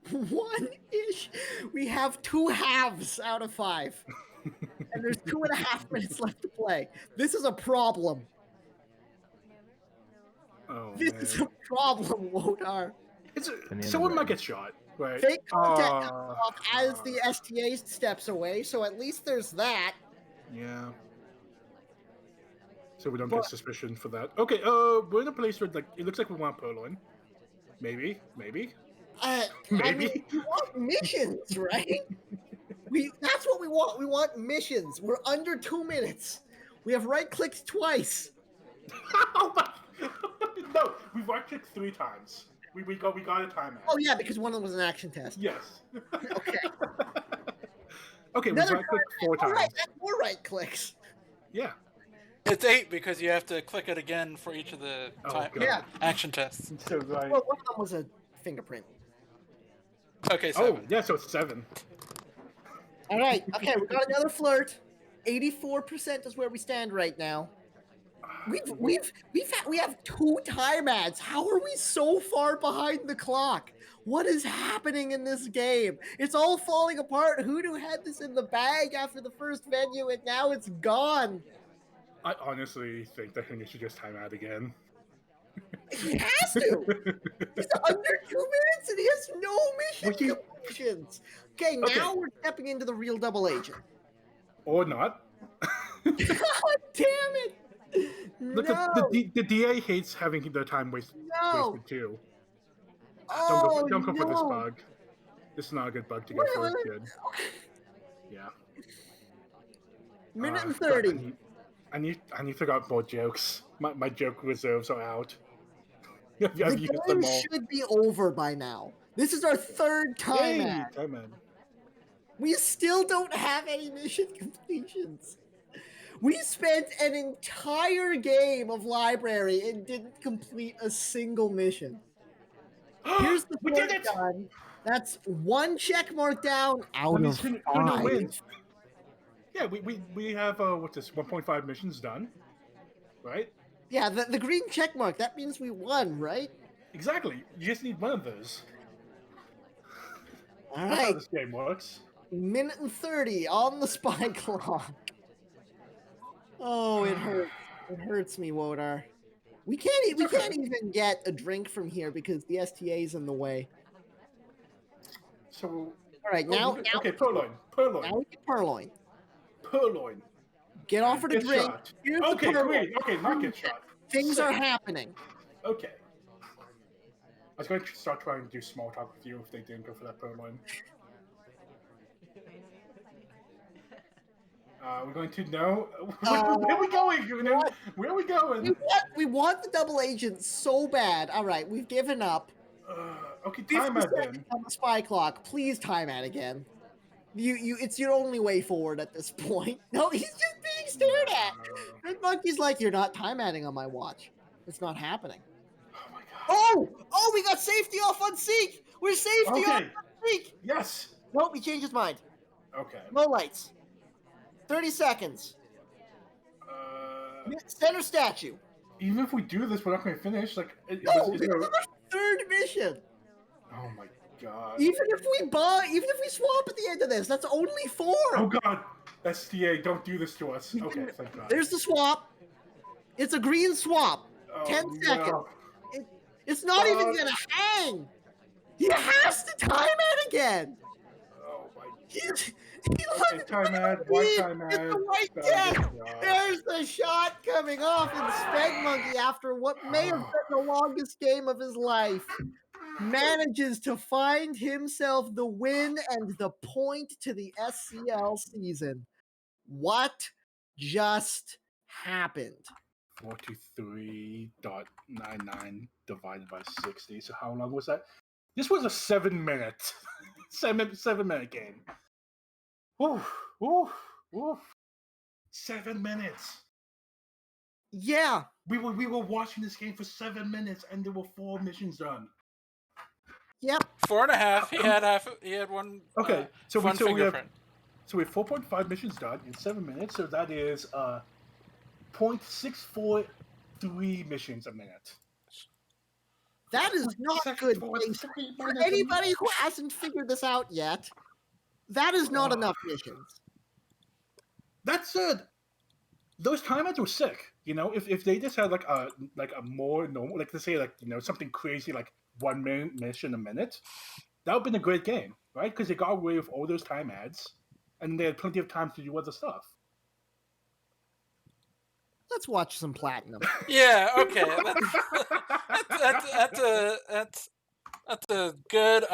One-ish. We have 2 halves out of 5. And there's 2.5 minutes left to play. This is a problem. This is a problem, Wodar. Someone might get shot, right? Fake contact comes off as the STA steps away, so at least there's that. Yeah. So we don't get suspicion for that. Okay, we're in a place where it looks like we want Purloin. Maybe. Maybe. I mean, we want missions, right? That's what we want. We want missions. We're under 2 minutes. We have right-clicked twice. No, we've right-clicked 3 times. We got a timeout. Oh yeah, because one of them was an action test. Yes. Okay. Okay, we right-clicked 4 times. All right, that's more right-clicks. Yeah. It's 8 because you have to click it again for each of the action tests. So right. Well, one of them was a fingerprint. Okay, 7. Oh, yeah, so it's 7. All right. Okay, we got another flirt. 84% is where we stand right now. We have 2 time ads. How are we so far behind the clock? What is happening in this game? It's all falling apart. Hunu had this in the bag after the first venue, and now it's gone. I honestly think that Hunu should just time out again. He has to. He's under 2 minutes and he has no mission completions. Okay, now we're stepping into the real double agent. Or not. God damn it! Look, no. the DA hates having their time wasted too. Oh, don't go for this bug. This is not a good bug to get for. Good. Yeah. Minute and 30. I need to figure out more jokes. My joke reserves are out. The game should be over by now. This is our 3rd time ad. We still don't have any mission completions. We spent an entire game of library and didn't complete a single mission. Here's the we did it! done. That's 1 check mark down out of 5. Wins. Yeah, we have 1.5 missions done, right? Yeah, the green check mark. That means we won, right? Exactly. You just need one of those. All That's how right. this game works. Minute and 30 on the spy clock. Oh, it hurts. It hurts me, Wodar. We can't even get a drink from here because the STA's in the way. So all right, now okay, Purloin. Now we get Purloin. Get offered a drink. Okay, great. Okay, not get shot. Things are happening. Okay. I was going to start trying to do small talk with you if they didn't go for that Purloin. We're going to know where are we going? Where are we going? We want the double agent so bad. All right, we've given up. Okay, time out then. On the spy clock. Please time out again. It's your only way forward at this point. No, he's just being stared at. SpedMonkey's like, you're not time adding on my watch. It's not happening. Oh my god. Oh, we got safety off on Seek. We're safety off Okay. on Seek. Yes. Nope, he changed his mind. Okay. No lights. 30 seconds. Center statue. Even if we do this, we're not going to finish. Like, No, this is our third mission. Oh my god. Even if we swap at the end of this, that's only 4. Oh god. STA, don't do this to us. Okay, thank god. There's the swap. It's a green swap. 10 seconds. No. It's not even gonna hang. He has to time it again. Oh my He Okay, time ad. One time ad. It's the right Oh, deck. God. There's the shot coming off, and SpedMonkey, after what may have been the longest game of his life, manages to find himself the win and the point to the SCL season. What just happened? 43.99 divided by 60. So how long was that? This was a 7-minute, 7-minute game. Oof, oof, oof. 7 minutes. Yeah. We were watching this game for 7 minutes, and there were 4 missions done. Yep. 4.5. He had half. He had one. Okay, so one we have fingerprint. 4.5 missions done in 7 minutes. So that is 0.643 missions a minute. That is not good. 643 For minutes a anybody minute. who hasn't figured this out yet, that is not enough missions. That's those time ads were sick. You know, if they just had like a more normal, like let's say like something crazy like 1 minute mission a minute, that would have been a great game, right? Because they got away with all those time ads, and they had plenty of time to do other stuff. Let's watch some Platinum. Yeah. Okay. That's a good idea.